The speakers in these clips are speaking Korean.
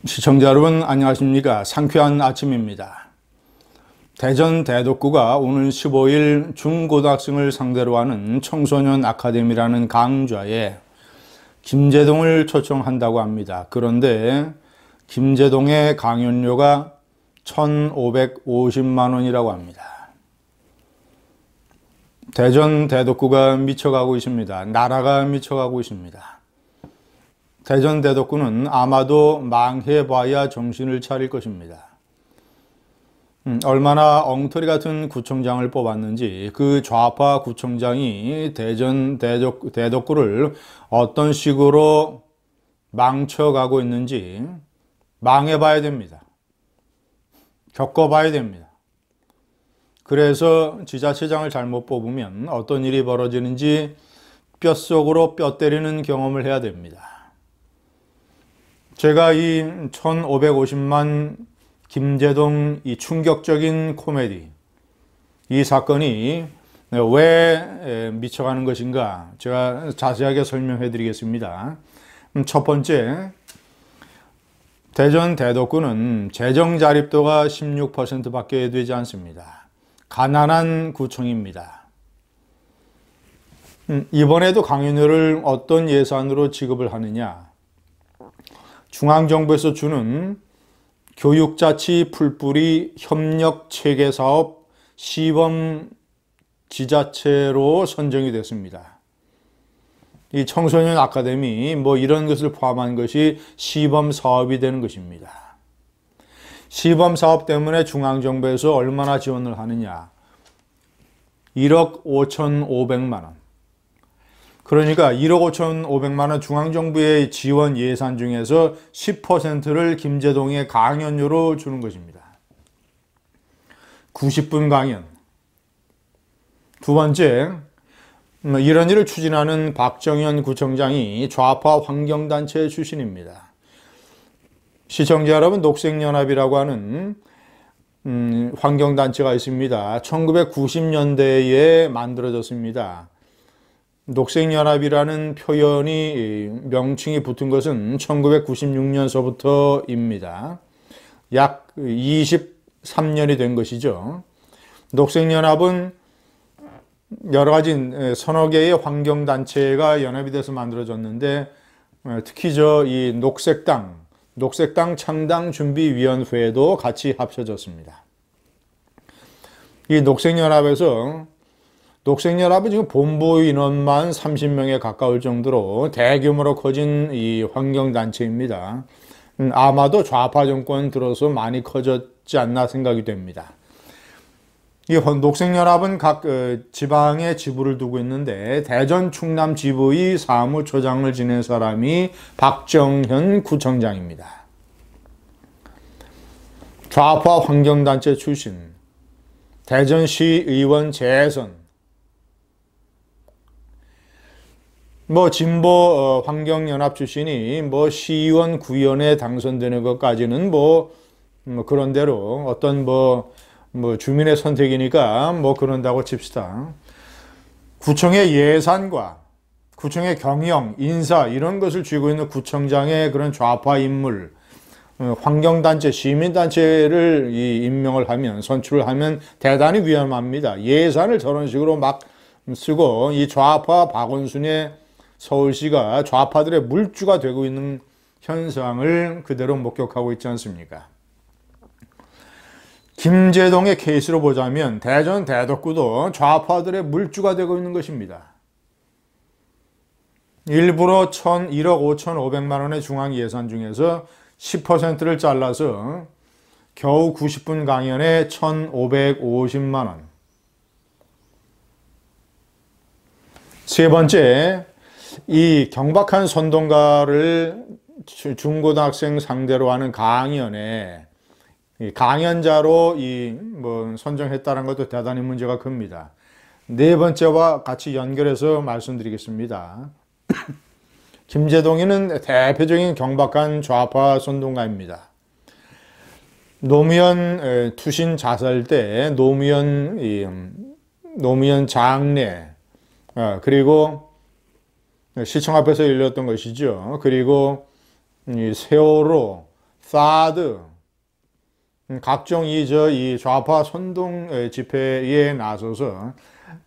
시청자 여러분 안녕하십니까. 상쾌한 아침입니다. 대전 대덕구가 오늘 15일 중고등학생을 상대로 하는 청소년 아카데미라는 강좌에 김제동을 초청한다고 합니다. 그런데 김제동의 강연료가 1,550만 원이라고 합니다. 대전 대덕구가 미쳐가고 있습니다. 나라가 미쳐가고 있습니다. 대전 대덕구는 아마도 망해봐야 정신을 차릴 것입니다. 얼마나 엉터리 같은 구청장을 뽑았는지, 그 좌파 구청장이 대전 대덕구를 어떤 식으로 망쳐가고 있는지 망해봐야 됩니다. 겪어봐야 됩니다. 그래서 지자체장을 잘못 뽑으면 어떤 일이 벌어지는지 뼛속으로 뼈 때리는 경험을 해야 됩니다. 제가 이 1,550만 김제동 이 충격적인 코미디, 이 사건이 왜 미쳐가는 것인가 제가 자세하게 설명해 드리겠습니다. 첫 번째, 대전 대덕구는 재정 자립도가 16%밖에 되지 않습니다. 가난한 구청입니다. 이번에도 강연료를 어떤 예산으로 지급을 하느냐? 중앙정부에서 주는 교육자치 풀뿌리 협력체계사업 시범 지자체로 선정이 됐습니다. 이 청소년 아카데미 이런 것을 포함한 것이 시범 사업이 되는 것입니다. 시범 사업 때문에 중앙정부에서 얼마나 지원을 하느냐? 1억 5,500만 원. 그러니까 1억 5,500만 원 중앙정부의 지원 예산 중에서 10%를 김제동의 강연료로 주는 것입니다. 90분 강연. 두 번째, 이런 일을 추진하는 박정현 구청장이 좌파 환경단체 출신입니다. 시청자 여러분, 녹색연합이라고 하는 환경단체가 있습니다. 1990년대에 만들어졌습니다. 녹색연합이라는 명칭이 붙은 것은 1996년서부터입니다. 약 23년이 된 것이죠. 녹색연합은 여러 가지 서너 개의 환경단체가 연합이 돼서 만들어졌는데, 특히 이 녹색당 창당준비위원회도 같이 합쳐졌습니다. 이 녹색연합은 지금 본부 인원만 30명에 가까울 정도로 대규모로 커진 이 환경단체입니다. 아마도 좌파 정권 들어서 많이 커졌지 않나 생각이 됩니다. 이 녹색연합은 각 지방에 지부를 두고 있는데, 대전 충남 지부의 사무처장을 지낸 사람이 박정현 구청장입니다. 좌파 환경단체 출신, 대전시의원 재선, 진보 환경연합 출신이 시의원 구의원에 당선되는 것까지는 그런 대로 어떤 주민의 선택이니까 그런다고 칩시다. 구청의 예산과 구청의 경영, 인사 이런 것을 쥐고 있는 구청장의 그런 좌파 인물, 환경단체, 시민단체를 임명을 하면, 선출을 하면 대단히 위험합니다. 예산을 저런 식으로 막 쓰고 이 좌파 박원순의 서울시가 좌파들의 물주가 되고 있는 현상을 그대로 목격하고 있지 않습니까? 김제동의 케이스로 보자면 대전 대덕구도 좌파들의 물주가 되고 있는 것입니다. 일부러 1억 5,500만 원의 중앙 예산 중에서 10%를 잘라서 겨우 90분 강연에 1,550만 원. 세 번째, 이 경박한 선동가를 중고등학생 상대로 하는 강연에 강연자로 선정했다는 것도 대단히 문제가 큽니다. 네 번째와 같이 연결해서 말씀드리겠습니다. 김제동이는 대표적인 경박한 좌파 선동가입니다. 노무현 투신 자살 때 노무현 장례, 그리고 시청 앞에서 열렸던 것이죠. 그리고 이 세월호 사드, 각종 이 좌파 선동 집회에 나서서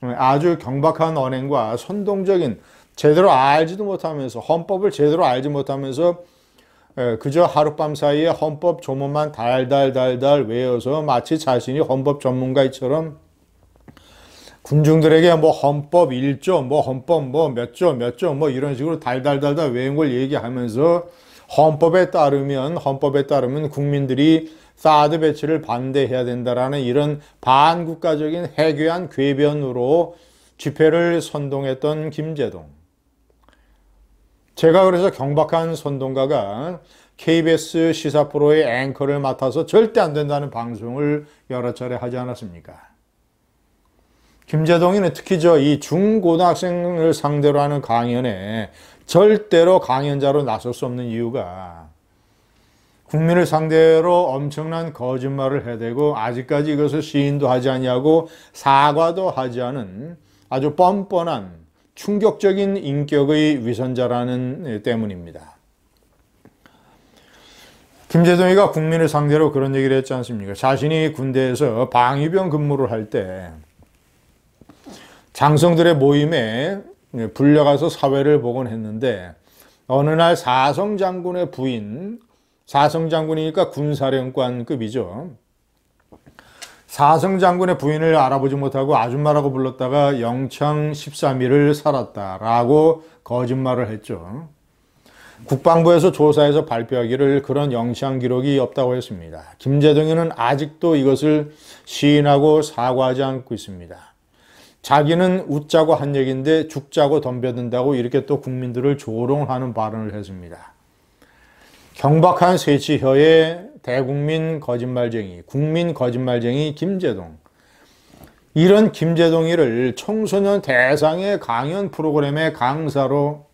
아주 경박한 언행과 선동적인 제대로 알지도 못하면서 헌법을 제대로 알지 못하면서 그저 하룻밤 사이에 헌법 조문만 달달달달 외워서 마치 자신이 헌법 전문가처럼 군중들에게 뭐 헌법 1조, 뭐 헌법 뭐 몇 조, 몇 조, 뭐 이런 식으로 달달달달 외운 걸 얘기하면서 헌법에 따르면 국민들이 사드 배치를 반대해야 된다라는 이런 반국가적인 해괴한 궤변으로 집회를 선동했던 김제동. 제가 그래서 경박한 선동가가 KBS 시사 프로의 앵커를 맡아서 절대 안 된다는 방송을 여러 차례 하지 않았습니까? 김제동이는 특히 이 중고등학생을 상대로 하는 강연에 절대로 강연자로 나설 수 없는 이유가 국민을 상대로 엄청난 거짓말을 해대고 아직까지 이것을 시인도 하지 아니하고 사과도 하지 않은 아주 뻔뻔한 충격적인 인격의 위선자라는 때문입니다. 김제동이가 국민을 상대로 그런 얘기를 했지 않습니까? 자신이 군대에서 방위병 근무를 할 때 장성들의 모임에 불려가서 사회를 보곤 했는데 어느 날 사성 장군의 부인, 사성 장군이니까 군사령관급이죠. 사성 장군의 부인을 알아보지 못하고 아줌마라고 불렀다가 영창 13일을 살았다라고 거짓말을 했죠. 국방부에서 조사해서 발표하기를 그런 영창 기록이 없다고 했습니다. 김제동이는 아직도 이것을 시인하고 사과하지 않고 있습니다. 자기는 웃자고 한 얘기인데 죽자고 덤벼든다고 이렇게 또 국민들을 조롱하는 발언을 했습니다. 경박한 새치혀의 대국민 거짓말쟁이, 국민 거짓말쟁이 김제동. 이런 김제동이를 청소년 대상의 강연 프로그램의 강사로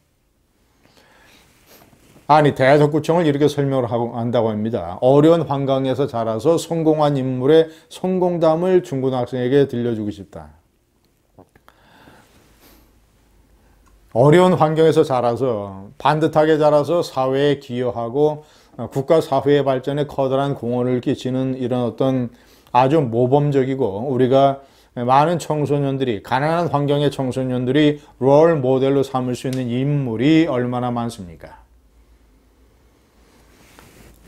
대덕구청을 이렇게 설명을 한다고 합니다. 어려운 환경에서 자라서 성공한 인물의 성공담을 중고등학생에게 들려주고 싶다. 어려운 환경에서 자라서 반듯하게 자라서 사회에 기여하고 국가 사회의 발전에 커다란 공헌을 끼치는 이런 어떤 아주 모범적이고 우리가 많은 청소년들이 가난한 환경의 청소년들이 롤 모델로 삼을 수 있는 인물이 얼마나 많습니까?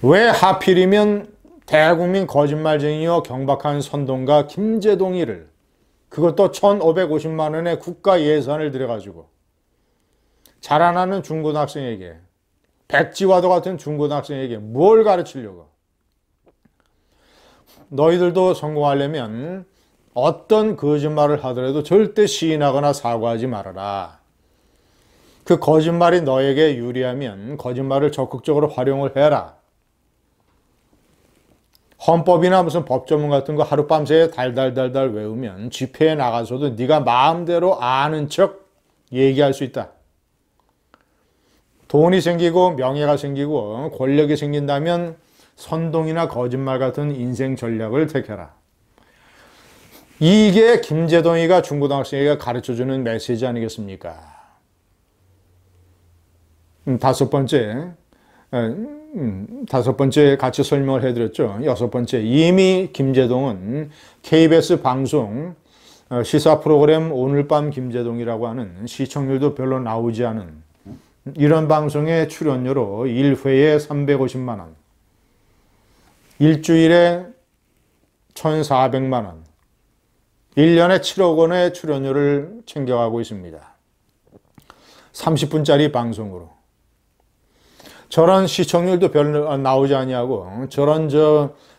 왜 하필이면 대국민 거짓말쟁이요 경박한 선동가 김제동이를 그것도 1,550만 원의 국가 예산을 들여가지고 자라나는 중고등학생에게 백지와도 같은 중고등학생에게 뭘 가르치려고? 너희들도 성공하려면 어떤 거짓말을 하더라도 절대 시인하거나 사과하지 말아라. 그 거짓말이 너에게 유리하면 거짓말을 적극적으로 활용을 해라. 헌법이나 무슨 법 전문 같은 거 하룻밤새 달달달달 외우면 집회에 나가서도 네가 마음대로 아는 척 얘기할 수 있다. 돈이 생기고 명예가 생기고 권력이 생긴다면 선동이나 거짓말 같은 인생 전략을 택해라. 이게 김제동이가 중고등학생에게 가르쳐주는 메시지 아니겠습니까? 다섯 번째 같이 설명을 해드렸죠. 여섯 번째, 이미 김제동은 KBS 방송 시사 프로그램 오늘 밤 김제동이라고 하는 시청률도 별로 나오지 않은 이런 방송의 출연료로 1회에 350만 원, 일주일에 1,400만 원, 1년에 7억 원의 출연료를 챙겨가고 있습니다. 30분짜리 방송으로. 저런 시청률도 별로 나오지 아니하고 저런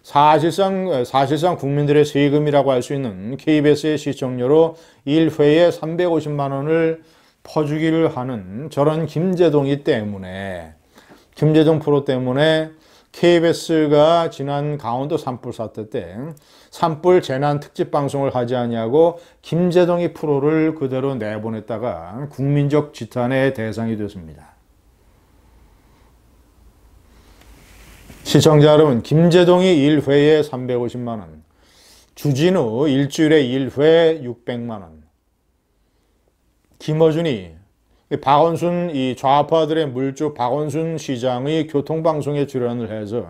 사실상 국민들의 세금이라고 할 수 있는 KBS의 시청료로 1회에 350만 원을 퍼주기를 하는 저런 김제동 프로 때문에 KBS가 지난 강원도 산불 사태 때 산불 재난 특집 방송을 하지 아니하고 김제동이 프로를 그대로 내보냈다가 국민적 지탄의 대상이 됐습니다. 시청자 여러분, 김제동이 1회에 350만 원, 주진우 일주일에 1회 600만 원, 김어준이 박원순 이 좌파들의 물주 박원순 시장의 교통방송에 출연을 해서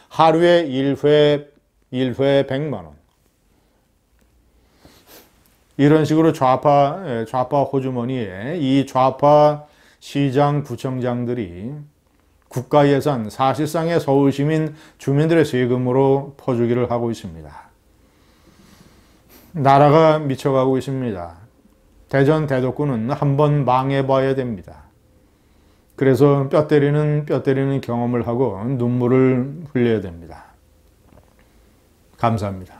하루에 1회 100만 원. 이런 식으로 좌파 호주머니에 이 좌파 시장 구청장들이 국가 예산, 사실상의 서울시민 주민들의 세금으로 퍼주기를 하고 있습니다. 나라가 미쳐가고 있습니다. 대전 대덕구는 한번 망해봐야 됩니다. 그래서 뼈 때리는 경험을 하고 눈물을 흘려야 됩니다. 감사합니다.